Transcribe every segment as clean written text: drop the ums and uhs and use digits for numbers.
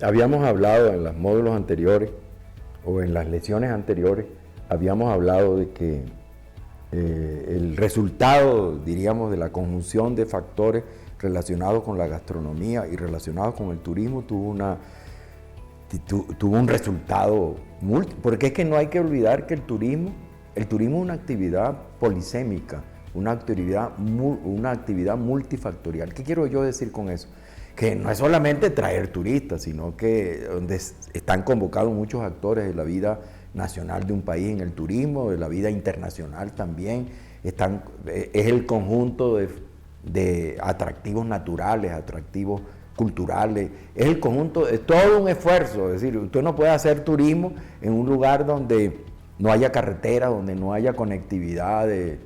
habíamos hablado en los módulos anteriores o en las lecciones anteriores, habíamos hablado de que el resultado, diríamos, de la conjunción de factores relacionados con la gastronomía y relacionados con el turismo tuvo un resultado porque es que no hay que olvidar que el turismo es una actividad polisémica, una actividad multifactorial. ¿Qué quiero yo decir con eso? Que no es solamente traer turistas, sino que donde están convocados muchos actores de la vida nacional de un país en el turismo, de la vida internacional también, es el conjunto de atractivos naturales, atractivos culturales, es el conjunto, es todo un esfuerzo. Es decir, usted no puede hacer turismo en un lugar donde no haya carretera, donde no haya conectividad de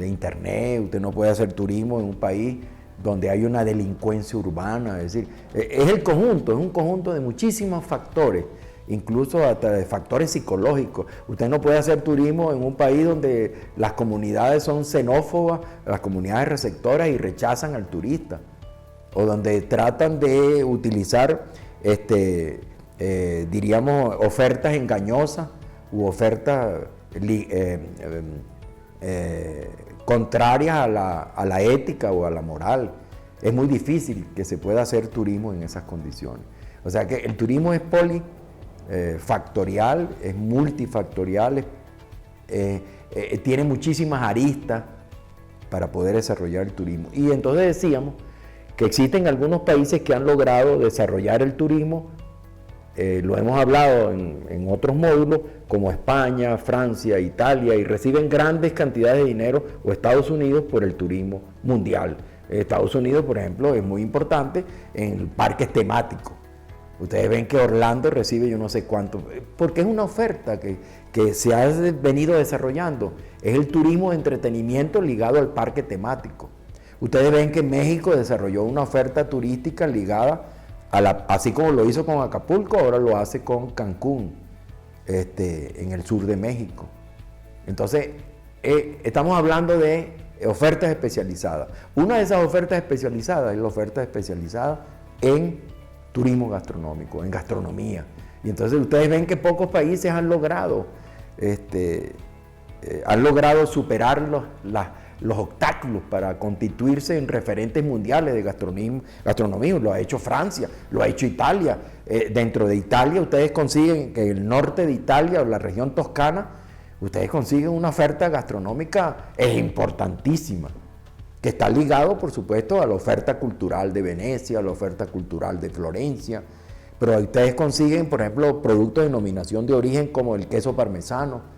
internet. Usted no puede hacer turismo en un país donde hay una delincuencia urbana. Es decir, es un conjunto de muchísimos factores, incluso hasta de factores psicológicos. Usted no puede hacer turismo en un país donde las comunidades son xenófobas, las comunidades receptoras, y rechazan al turista, o donde tratan de utilizar, diríamos, ofertas engañosas u ofertas contrarias a la ética o a la moral. Es muy difícil que se pueda hacer turismo en esas condiciones. O sea que el turismo es polifactorial, es multifactorial, tiene muchísimas aristas para poder desarrollar el turismo. Y entonces decíamos que existen algunos países que han logrado desarrollar el turismo, lo hemos hablado en otros módulos, como España, Francia, Italia, y reciben grandes cantidades de dinero, o Estados Unidos, por el turismo mundial. Estados Unidos, por ejemplo, es muy importante en parques temáticos. Ustedes ven que Orlando recibe yo no sé cuánto, porque es una oferta que se ha venido desarrollando. Es el turismo de entretenimiento ligado al parque temático. Ustedes ven que México desarrolló una oferta turística ligada así como lo hizo con Acapulco, ahora lo hace con Cancún, en el sur de México. Entonces, estamos hablando de ofertas especializadas. Una de esas ofertas especializadas es la oferta especializada en turismo gastronómico, en gastronomía. Y entonces ustedes ven que pocos países han logrado superar los obstáculos para constituirse en referentes mundiales de gastronomía. Lo ha hecho Francia, lo ha hecho Italia. Dentro de Italia ustedes consiguen que el norte de Italia o la región toscana, ustedes consiguen una oferta gastronómica importantísima, que está ligado, por supuesto, a la oferta cultural de Venecia, a la oferta cultural de Florencia. Pero ustedes consiguen, por ejemplo, productos de denominación de origen como el queso parmesano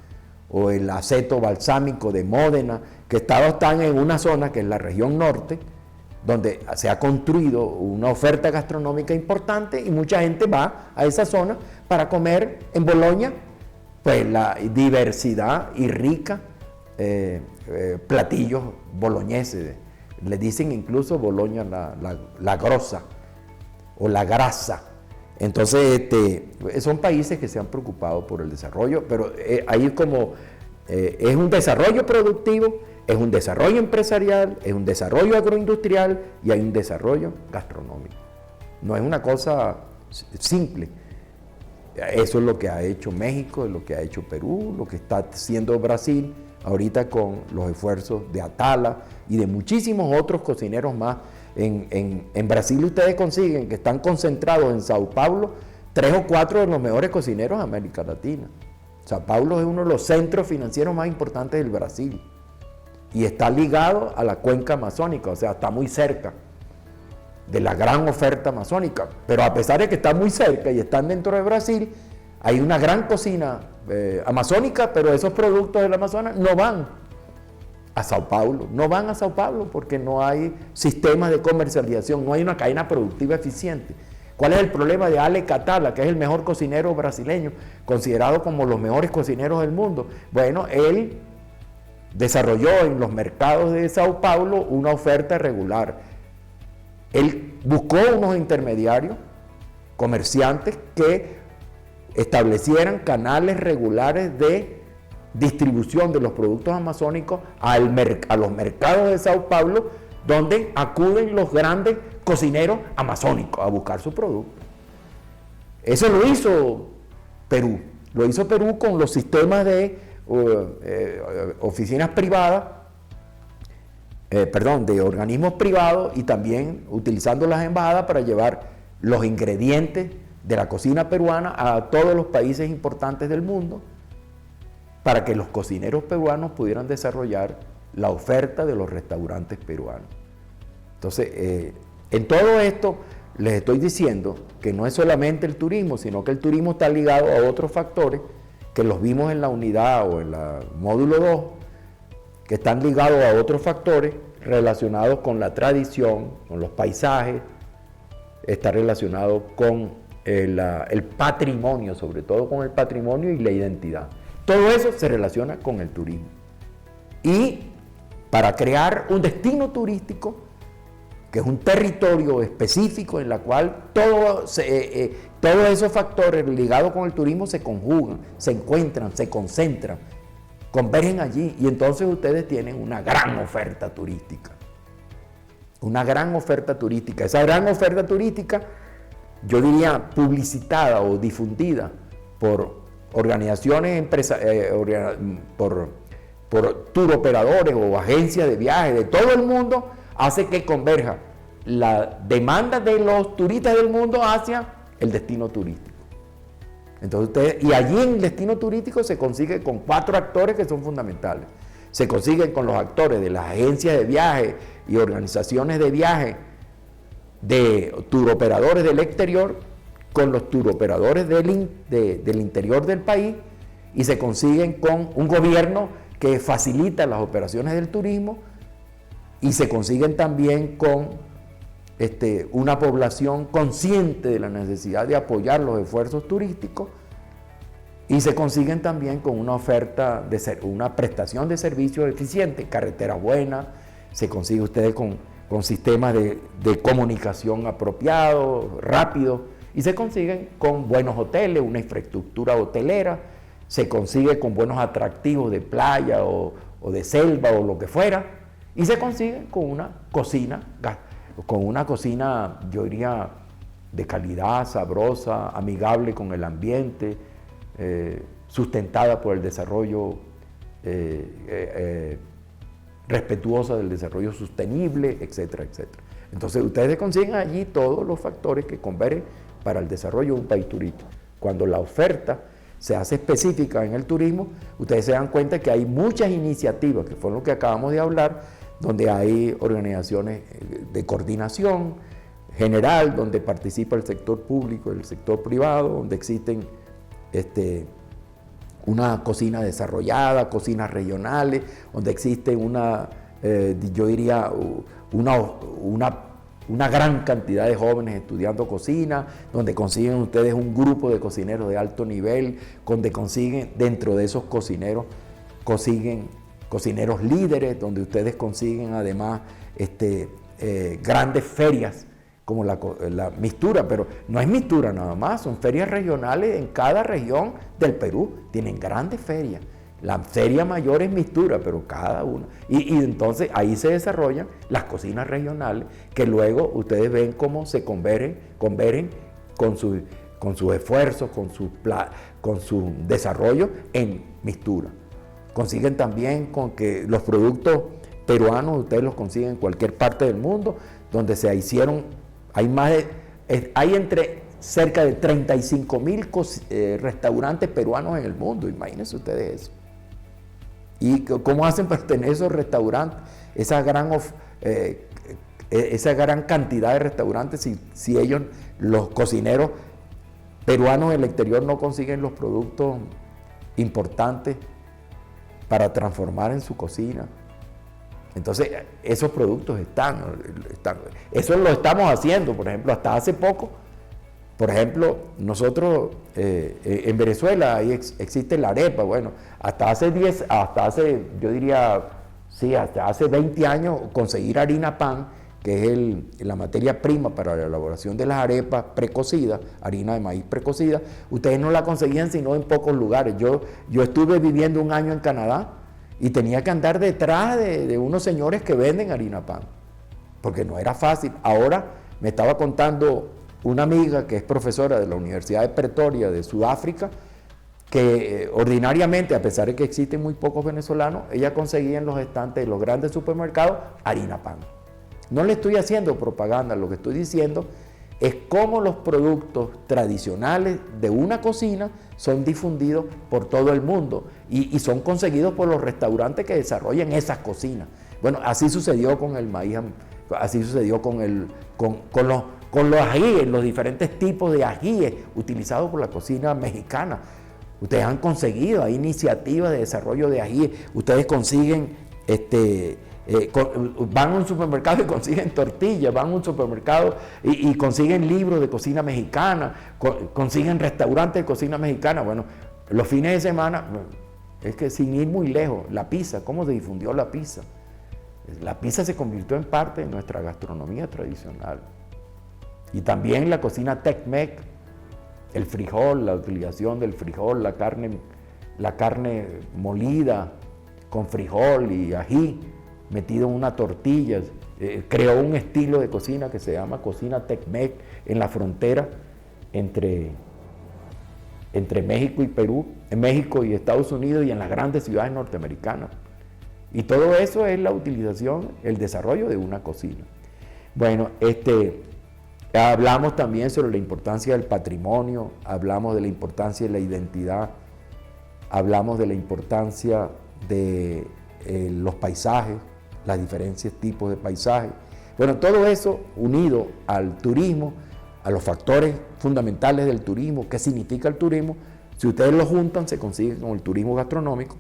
o el aceto balsámico de Módena, que están en una zona que es la región norte, donde se ha construido una oferta gastronómica importante, y mucha gente va a esa zona para comer en Boloña pues la diversidad y rica platillos boloñeses. Le dicen incluso Boloña la grosa o la grasa. Entonces, son países que se han preocupado por el desarrollo, pero ahí es un desarrollo productivo, es un desarrollo empresarial, es un desarrollo agroindustrial y hay un desarrollo gastronómico. No es una cosa simple. Eso es lo que ha hecho México, es lo que ha hecho Perú, lo que está haciendo Brasil ahorita con los esfuerzos de Atala y de muchísimos otros cocineros más. En Brasil ustedes consiguen que están concentrados en Sao Paulo 3 o 4 de los mejores cocineros de América Latina. Sao Paulo es uno de los centros financieros más importantes del Brasil y está ligado a la cuenca amazónica, o sea, está muy cerca de la gran oferta amazónica. Pero a pesar de que está muy cerca y están dentro de Brasil, hay una gran cocina amazónica, pero esos productos del Amazonas no van a Sao Paulo, porque no hay sistemas de comercialización, no hay una cadena productiva eficiente. ¿Cuál es el problema de Ale Catala, que es el mejor cocinero brasileño, considerado como los mejores cocineros del mundo? Bueno, él desarrolló en los mercados de Sao Paulo una oferta regular. Él buscó unos intermediarios, comerciantes, que establecieran canales regulares de distribución de los productos amazónicos a los mercados de Sao Paulo, donde acuden los grandes cocineros amazónicos a buscar su producto. Eso lo hizo Perú. Lo hizo Perú con los sistemas de oficinas privadas, de organismos privados, y también utilizando las embajadas para llevar los ingredientes de la cocina peruana a todos los países importantes del mundo, para que los cocineros peruanos pudieran desarrollar la oferta de los restaurantes peruanos. Entonces, en todo esto les estoy diciendo que no es solamente el turismo, sino que el turismo está ligado a otros factores que los vimos en la unidad o en la módulo 2, que están ligados a otros factores relacionados con la tradición, con los paisajes, está relacionado con el patrimonio, sobre todo con el patrimonio y la identidad. Todo eso se relaciona con el turismo. Y para crear un destino turístico, que es un territorio específico en la cual todos esos factores ligados con el turismo se conjugan, se encuentran, se concentran, convergen allí, y entonces ustedes tienen una gran oferta turística. Una gran oferta turística. Esa gran oferta turística, yo diría publicitada o difundida por organizaciones, por tour operadores o agencias de viajes de todo el mundo, hace que converja la demanda de los turistas del mundo hacia el destino turístico. Entonces y allí en el destino turístico se consigue con 4 actores que son fundamentales. Se consigue con los actores de las agencias de viaje y organizaciones de viaje, de tour operadores del exterior, con los tour operadores del interior del país, y se consiguen con un gobierno que facilita las operaciones del turismo, y se consiguen también con una población consciente de la necesidad de apoyar los esfuerzos turísticos, y se consiguen también con una oferta, una prestación de servicios eficiente, carretera buena, se consigue ustedes con sistemas de comunicación apropiados, rápidos, y se consiguen con buenos hoteles, una infraestructura hotelera, se consigue con buenos atractivos de playa o de selva o lo que fuera, y se consigue con una cocina, yo diría, de calidad, sabrosa, amigable con el ambiente, sustentada por el desarrollo, respetuosa del desarrollo sostenible, etcétera, etcétera. Entonces ustedes consiguen allí todos los factores que convergen para el desarrollo de un país turístico. Cuando la oferta se hace específica en el turismo, ustedes se dan cuenta que hay muchas iniciativas, que fue lo que acabamos de hablar, donde hay organizaciones de coordinación general, donde participa el sector público, el sector privado, donde existen una cocina desarrollada, cocinas regionales, donde existe yo diría, una gran cantidad de jóvenes estudiando cocina, donde consiguen ustedes un grupo de cocineros de alto nivel, donde consiguen, dentro de esos cocineros, cocineros líderes, donde ustedes consiguen además grandes ferias, como la Mistura, pero no es Mistura nada más, son ferias regionales en cada región del Perú, tienen grandes ferias. La feria mayor es Mistura, pero cada una. Y entonces ahí se desarrollan las cocinas regionales, que luego ustedes ven cómo se convergen con sus esfuerzos, con su desarrollo en Mistura. Consiguen también con que los productos peruanos ustedes los consiguen en cualquier parte del mundo, donde se hicieron, hay entre cerca de 35,000 restaurantes peruanos en el mundo, imagínense ustedes eso. ¿Y cómo hacen para tener esos restaurantes, esa gran cantidad de restaurantes, si ellos, los cocineros peruanos en el exterior, no consiguen los productos importantes para transformar en su cocina? Entonces, esos productos están, eso lo estamos haciendo, por ejemplo, hasta hace poco. Por ejemplo, nosotros en Venezuela ahí existe la arepa. Bueno, hasta hace 20 años, conseguir harina pan, que es la materia prima para la elaboración de las arepas precocidas, harina de maíz precocida, ustedes no la conseguían sino en pocos lugares. Yo estuve viviendo un año en Canadá y tenía que andar detrás de unos señores que venden harina pan, porque no era fácil. Ahora me estaba contando una amiga que es profesora de la Universidad de Pretoria de Sudáfrica, que ordinariamente, a pesar de que existen muy pocos venezolanos, ella conseguía en los estantes de los grandes supermercados harina pan. No le estoy haciendo propaganda, lo que estoy diciendo es cómo los productos tradicionales de una cocina son difundidos por todo el mundo y son conseguidos por los restaurantes que desarrollan esas cocinas. Bueno, así sucedió con el maíz, así sucedió con los ajíes, los diferentes tipos de ajíes utilizados por la cocina mexicana. Ustedes han conseguido, hay iniciativas de desarrollo de ajíes, ustedes consiguen, van a un supermercado y consiguen tortillas, van a un supermercado y consiguen libros de cocina mexicana, consiguen restaurantes de cocina mexicana. Bueno, los fines de semana, es que sin ir muy lejos, la pizza, ¿cómo se difundió la pizza? La pizza se convirtió en parte de nuestra gastronomía tradicional. Y también la cocina Tex-Mex, el frijol, la utilización del frijol, la carne molida con frijol y ají metido en una tortilla, creó un estilo de cocina que se llama cocina Tex-Mex en la frontera entre México y Perú, en México y Estados Unidos y en las grandes ciudades norteamericanas. Y todo eso es la utilización, el desarrollo de una cocina. Bueno, hablamos también sobre la importancia del patrimonio, hablamos de la importancia de la identidad, hablamos de la importancia de los paisajes, las diferentes tipos de paisajes. Bueno, todo eso unido al turismo, a los factores fundamentales del turismo, qué significa el turismo, si ustedes lo juntan se consigue con el turismo gastronómico,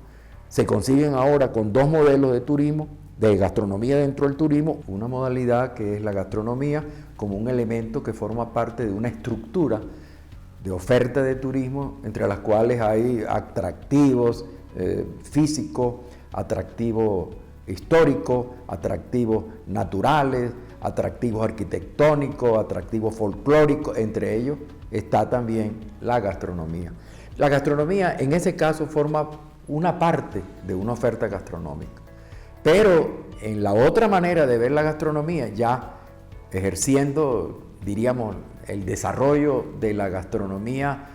se consiguen ahora con dos modelos de turismo, de gastronomía dentro del turismo, una modalidad que es la gastronomía como un elemento que forma parte de una estructura de oferta de turismo, entre las cuales hay atractivos físicos, atractivos históricos, atractivos naturales, atractivos arquitectónicos, atractivos folclóricos, entre ellos está también la gastronomía. La gastronomía en ese caso forma una parte de una oferta gastronómica. Pero en la otra manera de ver la gastronomía, ya ejerciendo, diríamos, el desarrollo de la gastronomía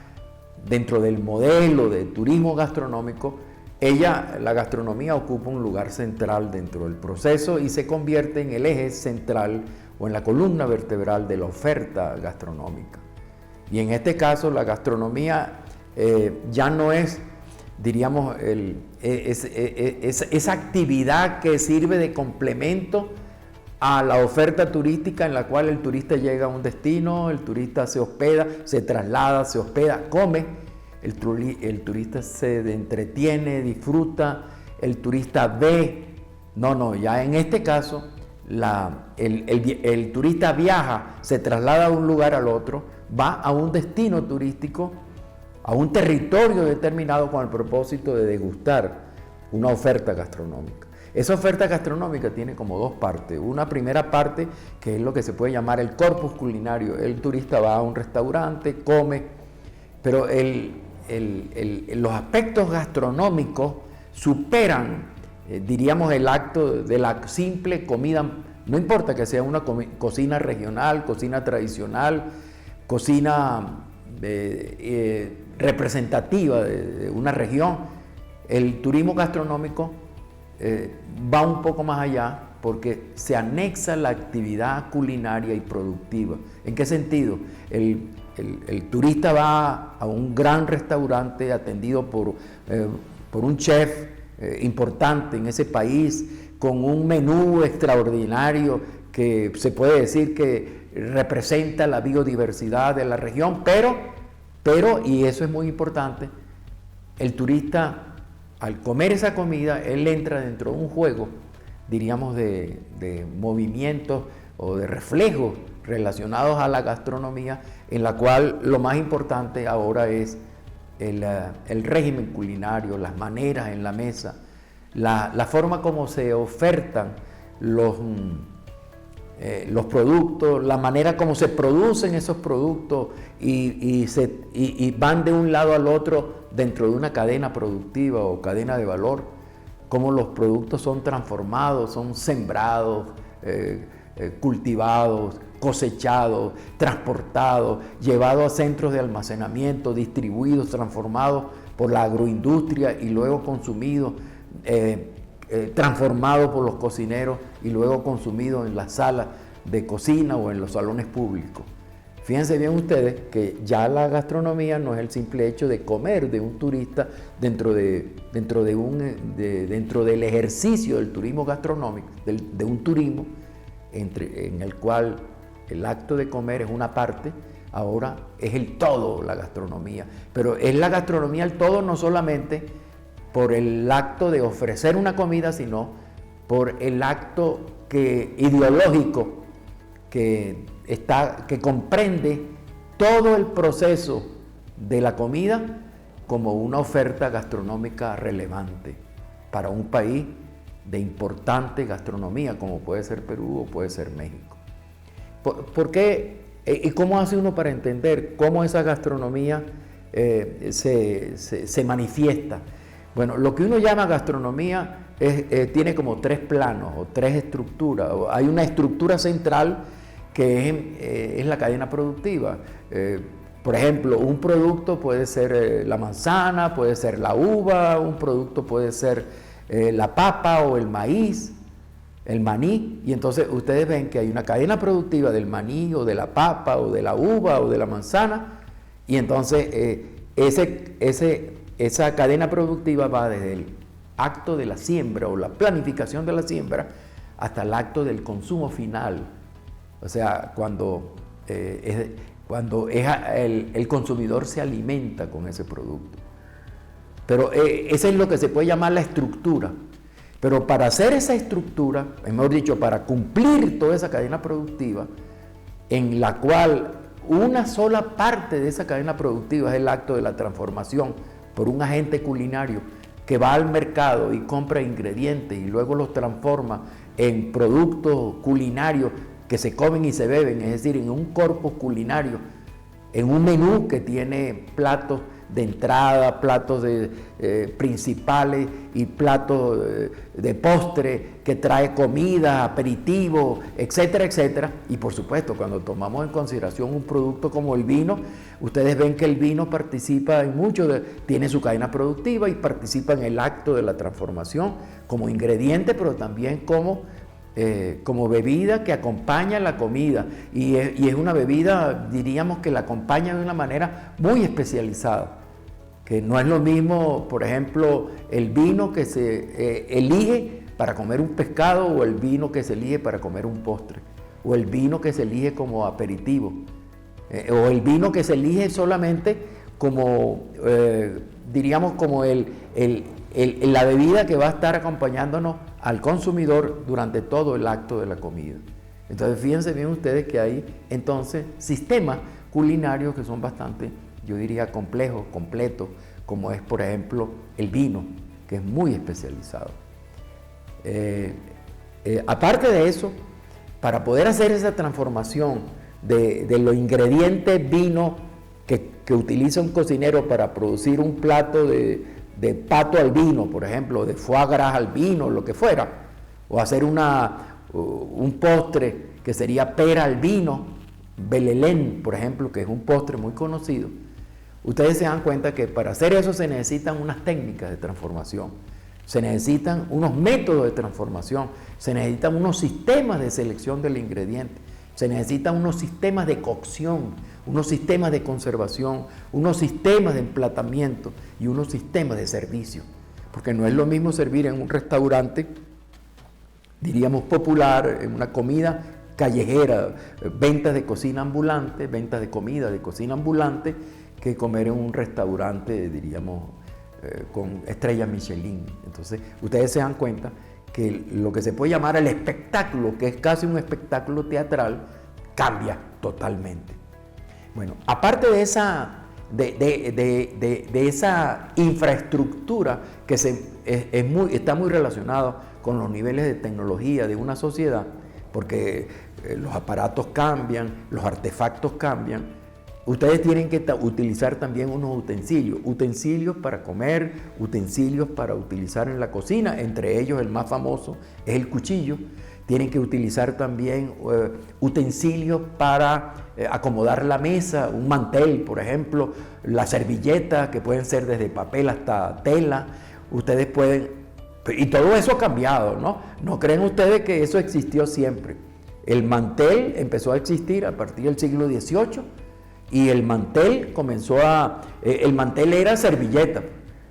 dentro del modelo de turismo gastronómico, la gastronomía ocupa un lugar central dentro del proceso y se convierte en el eje central o en la columna vertebral de la oferta gastronómica. Y en este caso la gastronomía ya no es, diríamos, esa actividad que sirve de complemento a la oferta turística en la cual el turista llega a un destino, el turista se hospeda, se traslada, se hospeda, come, el turista se entretiene, disfruta, el turista ve. No, ya en este caso el turista viaja, se traslada de un lugar al otro, va a un destino turístico, a un territorio determinado con el propósito de degustar una oferta gastronómica. Esa oferta gastronómica tiene como dos partes. Una primera parte que es lo que se puede llamar el corpus culinario. El turista va a un restaurante, come, pero los aspectos gastronómicos superan, diríamos, el acto de la simple comida. No importa que sea una cocina regional, cocina tradicional, cocina representativa de una región. El turismo gastronómico va un poco más allá porque se anexa la actividad culinaria y productiva. ¿En qué sentido? El turista va a un gran restaurante atendido por un chef importante en ese país, con un menú extraordinario que se puede decir que representa la biodiversidad de la región, pero, y eso es muy importante, el turista al comer esa comida, él entra dentro de un juego, diríamos, de movimientos o de reflejos relacionados a la gastronomía, en la cual lo más importante ahora es el régimen culinario, las maneras en la mesa, la forma como se ofertan los productos, la manera como se producen esos productos y van de un lado al otro dentro de una cadena productiva o cadena de valor, cómo los productos son transformados, son sembrados, cultivados, cosechados, transportados, llevados a centros de almacenamiento, distribuidos, transformados por la agroindustria y luego consumidos, transformados por los cocineros y luego consumidos en las salas de cocina o en los salones públicos. Fíjense bien ustedes que ya la gastronomía no es el simple hecho de comer de un turista dentro del ejercicio del turismo gastronómico, de un turismo en el cual el acto de comer es una parte, ahora es el todo la gastronomía. Pero es la gastronomía el todo no solamente por el acto de ofrecer una comida, sino por el acto ideológico que comprende todo el proceso de la comida como una oferta gastronómica relevante para un país de importante gastronomía como puede ser Perú o puede ser México. ¿Por qué y cómo hace uno para entender cómo esa gastronomía se manifiesta? Bueno, lo que uno llama gastronomía tiene como tres planos o tres estructuras. Hay una estructura central que es la cadena productiva. Por ejemplo, un producto puede ser la manzana, puede ser la uva, un producto puede ser la papa o el maíz, el maní, y entonces ustedes ven que hay una cadena productiva del maní o de la papa o de la uva o de la manzana, y entonces esa cadena productiva va desde el acto de la siembra o la planificación de la siembra hasta el acto del consumo final. O sea, cuando el consumidor se alimenta con ese producto. Pero eso es lo que se puede llamar la estructura. Pero para hacer esa estructura, mejor dicho, para cumplir toda esa cadena productiva, en la cual una sola parte de esa cadena productiva es el acto de la transformación por un agente culinario que va al mercado y compra ingredientes y luego los transforma en productos culinarios que se comen y se beben, es decir, en un corpus culinario, en un menú que tiene platos de entrada, platos principales y platos de postre, que trae comida, aperitivo, etcétera, etcétera. Y por supuesto, cuando tomamos en consideración un producto como el vino, ustedes ven que el vino participa en mucho, tiene su cadena productiva y participa en el acto de la transformación como ingrediente, pero también como bebida que acompaña la comida, y es una bebida, diríamos, que la acompaña de una manera muy especializada, que no es lo mismo, por ejemplo, el vino que se elige para comer un pescado, o el vino que se elige para comer un postre, o el vino que se elige como aperitivo, o el vino que se elige solamente como, diríamos, como la bebida que va a estar acompañándonos al consumidor durante todo el acto de la comida. Entonces, fíjense bien ustedes que hay entonces sistemas culinarios que son bastante, yo diría, complejos, completos, como es, por ejemplo, el vino, que es muy especializado. Aparte de eso, para poder hacer esa transformación de los ingredientes vino que utiliza un cocinero para producir un plato de pato al vino, por ejemplo, de foie gras al vino, lo que fuera, o hacer un postre que sería pera al vino, belelén, por ejemplo, que es un postre muy conocido. Ustedes se dan cuenta que para hacer eso se necesitan unas técnicas de transformación, se necesitan unos métodos de transformación, se necesitan unos sistemas de selección del ingrediente, se necesitan unos sistemas de cocción, unos sistemas de conservación, unos sistemas de emplatamiento y unos sistemas de servicio. Porque no es lo mismo servir en un restaurante, diríamos, popular, en una comida callejera, ventas de cocina ambulante, ventas de comida de cocina ambulante, que comer en un restaurante, diríamos, con estrella Michelin. Entonces, ustedes se dan cuenta que lo que se puede llamar el espectáculo, que es casi un espectáculo teatral, cambia totalmente. Bueno, aparte de esa infraestructura que está muy relacionada con los niveles de tecnología de una sociedad, porque los aparatos cambian, los artefactos cambian, ustedes tienen que utilizar también unos utensilios para comer, utensilios para utilizar en la cocina, entre ellos el más famoso es el cuchillo. Tienen que utilizar también utensilios para acomodar la mesa, un mantel, por ejemplo, las servilletas, que pueden ser desde papel hasta tela. Ustedes pueden, y todo eso ha cambiado, ¿no? No creen ustedes que eso existió siempre. El mantel empezó a existir a partir del siglo XVIII y el mantel el mantel era servilleta.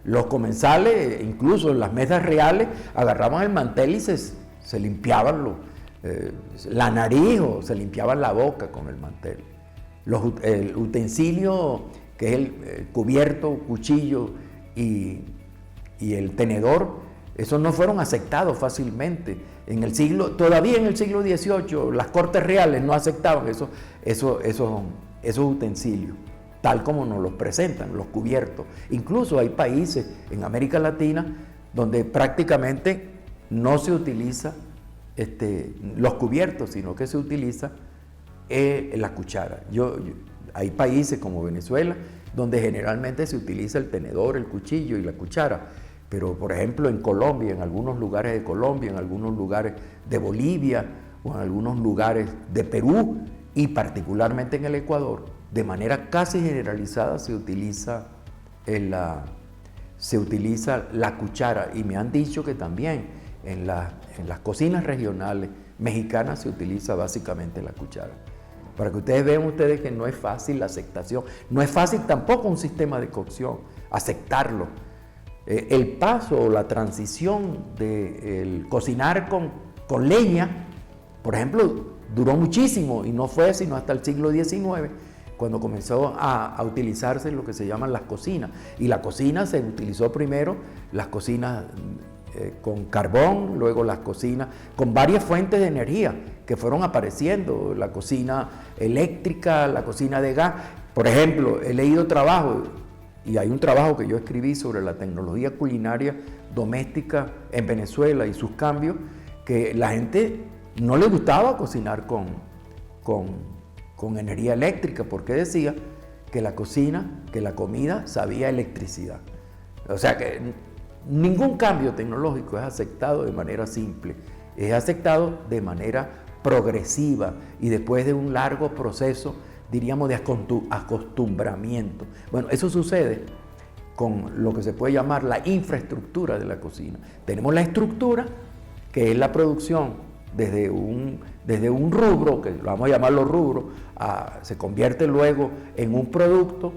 Los comensales, incluso en las mesas reales, agarraban el mantel y se limpiaban la nariz o se limpiaban la boca con el mantel. El utensilio, que es el cubierto, cuchillo y el tenedor, esos no fueron aceptados fácilmente. Todavía en el siglo XVIII, las cortes reales no aceptaban esos utensilios, tal como nos los presentan, los cubiertos. Incluso hay países en América Latina donde prácticamente no se utiliza los cubiertos, sino que se utiliza la cuchara. Hay países como Venezuela donde generalmente se utiliza el tenedor, el cuchillo y la cuchara, pero por ejemplo en Colombia, en algunos lugares de Colombia, en algunos lugares de Bolivia o en algunos lugares de Perú y particularmente en el Ecuador, de manera casi generalizada se utiliza la cuchara, y me han dicho que también en las cocinas regionales mexicanas se utiliza básicamente la cuchara. Para que ustedes vean que no es fácil la aceptación, no es fácil tampoco un sistema de cocción, aceptarlo. El paso o la transición de cocinar con leña, por ejemplo, duró muchísimo y no fue sino hasta el siglo XIX, cuando comenzó a utilizarse lo que se llaman las cocinas. Y la cocina se utilizó primero, las cocinas con carbón, luego las cocinas con varias fuentes de energía que fueron apareciendo, la cocina eléctrica, la cocina de gas. Por ejemplo, he leído trabajo, y hay un trabajo que yo escribí sobre la tecnología culinaria doméstica en Venezuela y sus cambios, que la gente no le gustaba cocinar con energía eléctrica, porque decía que la comida sabía a electricidad. O sea que ningún cambio tecnológico es aceptado de manera simple, es aceptado de manera progresiva y después de un largo proceso, diríamos, de acostumbramiento. Bueno, eso sucede con lo que se puede llamar la infraestructura de la cocina. Tenemos la estructura, que es la producción desde un rubro, que vamos a llamarlo rubro, se convierte luego en un producto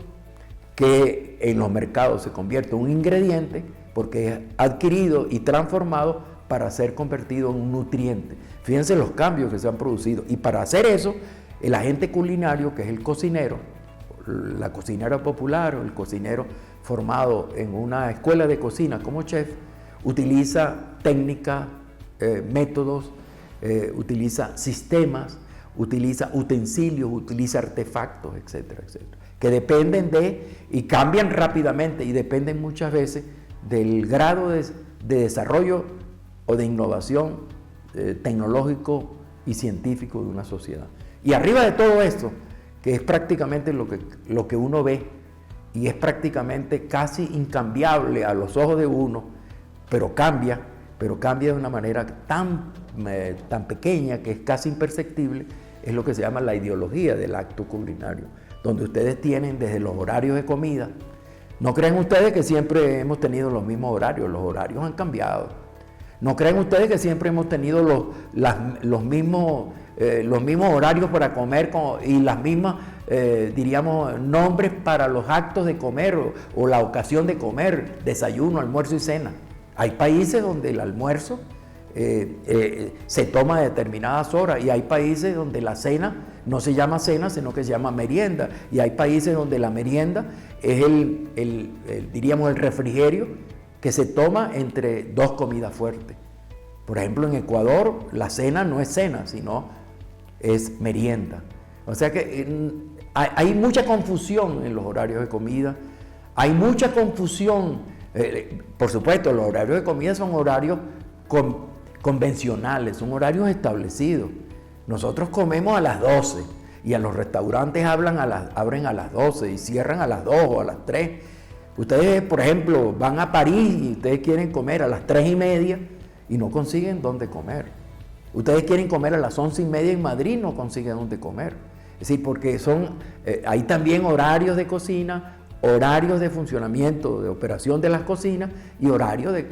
que en los mercados se convierte en un ingrediente, porque es adquirido y transformado para ser convertido en un nutriente. Fíjense los cambios que se han producido. Y para hacer eso, el agente culinario, que es el cocinero, la cocinera popular o el cocinero formado en una escuela de cocina como chef, utiliza técnicas, métodos, utiliza sistemas, utiliza utensilios, utiliza artefactos, etcétera, etcétera, que dependen y cambian rápidamente y dependen muchas veces del grado de desarrollo o de innovación tecnológico y científico de una sociedad. Y arriba de todo esto, que es prácticamente lo que uno ve y es prácticamente casi incambiable a los ojos de uno, pero cambia de una manera tan pequeña que es casi imperceptible, es lo que se llama la ideología del acto culinario, donde ustedes tienen desde los horarios de comida. No creen ustedes que siempre hemos tenido los mismos horarios, los horarios han cambiado. No creen ustedes que siempre hemos tenido los mismos horarios para comer y las mismas, diríamos, nombres para los actos de comer o la ocasión de comer, desayuno, almuerzo y cena. Hay países donde el almuerzo se toma a determinadas horas y hay países donde la cena no se llama cena, sino que se llama merienda. Y hay países donde la merienda es diríamos, el refrigerio que se toma entre dos comidas fuertes. Por ejemplo, en Ecuador la cena no es cena, sino es merienda. O sea que hay mucha confusión en los horarios de comida, hay mucha confusión. Por supuesto, los horarios de comida son horarios convencionales, son horarios establecidos. Nosotros comemos a las 12 y a los restaurantes abren a las 12 y cierran a las 2 o a las 3. Ustedes, por ejemplo, van a París y ustedes quieren comer a las 3:30 y no consiguen dónde comer. Ustedes quieren comer a las 11:30 en Madrid, no consiguen dónde comer. Es decir, porque hay también horarios de cocina, horarios de funcionamiento, de operación de las cocinas y horarios de...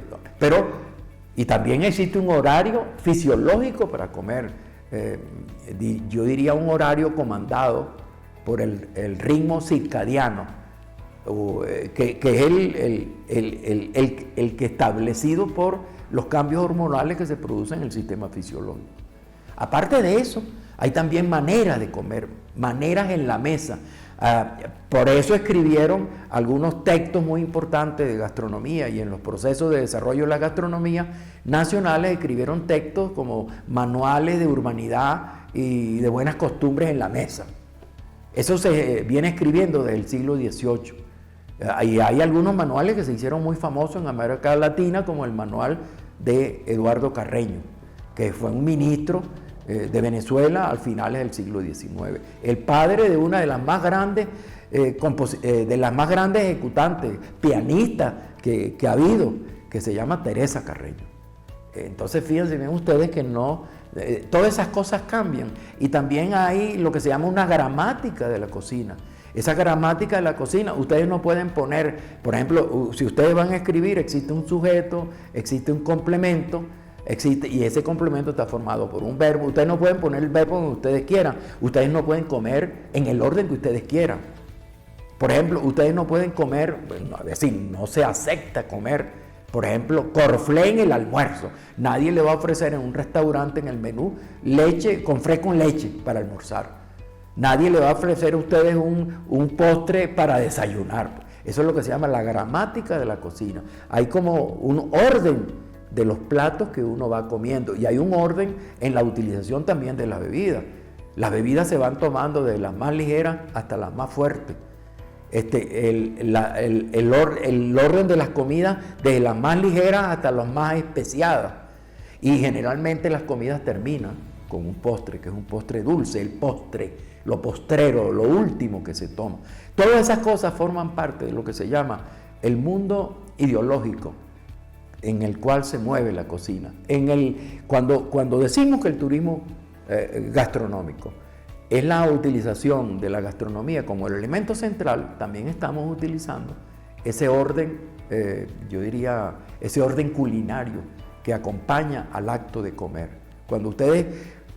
Y también existe un horario fisiológico para comer. Yo diría un horario comandado por el ritmo circadiano, que es el que establecido por los cambios hormonales que se producen en el sistema fisiológico. Aparte de eso, hay también maneras de comer, maneras en la mesa. Por eso escribieron algunos textos muy importantes de gastronomía, y en los procesos de desarrollo de la gastronomía nacionales escribieron textos como manuales de urbanidad y de buenas costumbres en la mesa. Eso se viene escribiendo desde el siglo XVIII. Hay algunos manuales que se hicieron muy famosos en América Latina, como el manual de Eduardo Carreño, que fue un ministro de Venezuela al finales del siglo XIX. El padre de una de las más grandes, ejecutantes, pianistas que ha habido, que se llama Teresa Carreño. Entonces, fíjense bien ustedes que todas esas cosas cambian. Y también hay lo que se llama una gramática de la cocina. Esa gramática de la cocina, ustedes no pueden poner, por ejemplo, si ustedes van a escribir, existe un sujeto, existe un complemento, y ese complemento está formado por un verbo. Ustedes no pueden poner el verbo donde ustedes quieran. Ustedes no pueden comer en el orden que ustedes quieran. Por ejemplo, ustedes no pueden comer, es decir, no se acepta comer, por ejemplo, corflé en el almuerzo. Nadie le va a ofrecer en un restaurante en el menú leche, conflé con leche para almorzar. Nadie le va a ofrecer a ustedes un postre para desayunar. Eso es lo que se llama la gramática de la cocina. Hay como un orden de los platos que uno va comiendo, y hay un orden en la utilización también de las bebidas. Las bebidas se van tomando desde las más ligeras hasta las más fuertes. El orden de las comidas desde las más ligeras hasta las más especiadas, y generalmente las comidas terminan con un postre, que es un postre dulce, el postre, lo postrero, lo último que se toma. Todas esas cosas forman parte de lo que se llama el mundo ideológico en el cual se mueve la cocina. Cuando decimos que el turismo gastronómico es la utilización de la gastronomía como el elemento central, también estamos utilizando ese orden, yo diría, ese orden culinario que acompaña al acto de comer. Cuando ustedes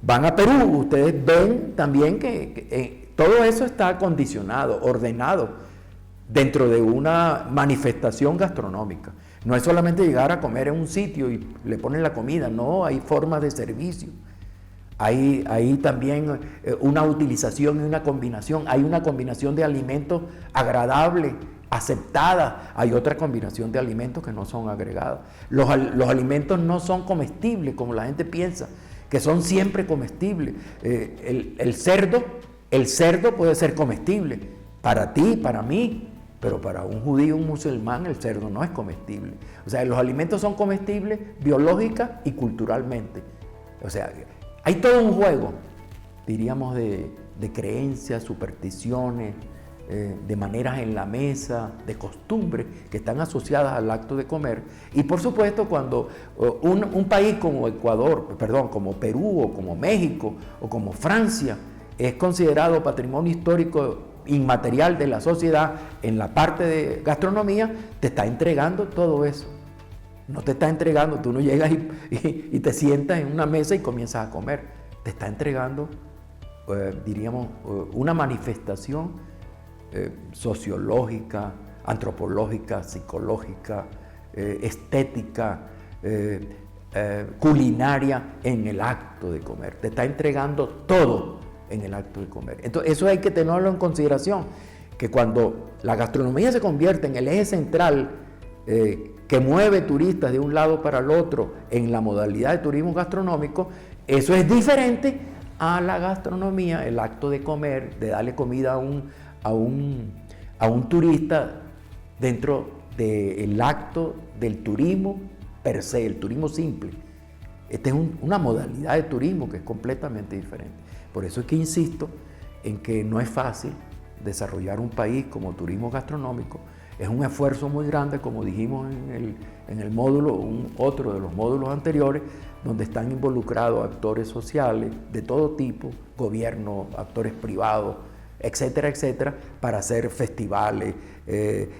van a Perú, ustedes ven también que todo eso está condicionado, ordenado dentro de una manifestación gastronómica. No es solamente llegar a comer en un sitio y le ponen la comida, no, hay formas de servicio. Hay también una utilización y una combinación. Hay una combinación de alimentos agradables, aceptada. Hay otra combinación de alimentos que no son agregados. Los alimentos no son comestibles como la gente piensa, que son siempre comestibles. El cerdo puede ser comestible para ti, para mí, pero para un judío, un musulmán, el cerdo no es comestible. O sea, los alimentos son comestibles biológica y culturalmente. O sea, hay todo un juego, diríamos, de creencias, supersticiones, de maneras en la mesa, de costumbres que están asociadas al acto de comer. Y por supuesto, cuando un país como como Perú o como México o como Francia es considerado patrimonio histórico inmaterial de la sociedad en la parte de gastronomía, te está entregando todo eso. No te está entregando, tú no llegas y te sientas en una mesa y comienzas a comer. Te está entregando, diríamos, una manifestación sociológica, antropológica, psicológica, estética, culinaria en el acto de comer. Te está entregando todo en el acto de comer. Entonces, eso hay que tenerlo en consideración, que cuando la gastronomía se convierte en el eje central que mueve turistas de un lado para el otro en la modalidad de turismo gastronómico, eso es diferente a la gastronomía, el acto de comer, de darle comida a un turista dentro del acto del turismo per se, el turismo simple. Esta es una modalidad de turismo que es completamente diferente. Por eso es que insisto en que no es fácil desarrollar un país como turismo gastronómico. Es un esfuerzo muy grande, como dijimos en el módulo, otro de los módulos anteriores, donde están involucrados actores sociales de todo tipo, gobierno, actores privados, etcétera, etcétera, para hacer festivales,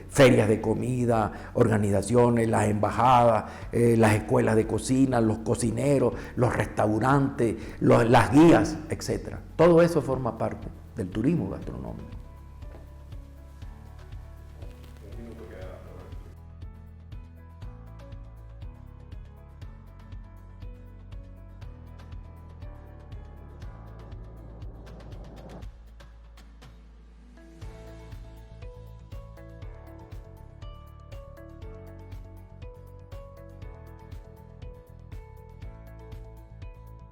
ferias de comida, organizaciones, las embajadas, las escuelas de cocina, los cocineros, los restaurantes, las guías, etcétera. Todo eso forma parte del turismo gastronómico.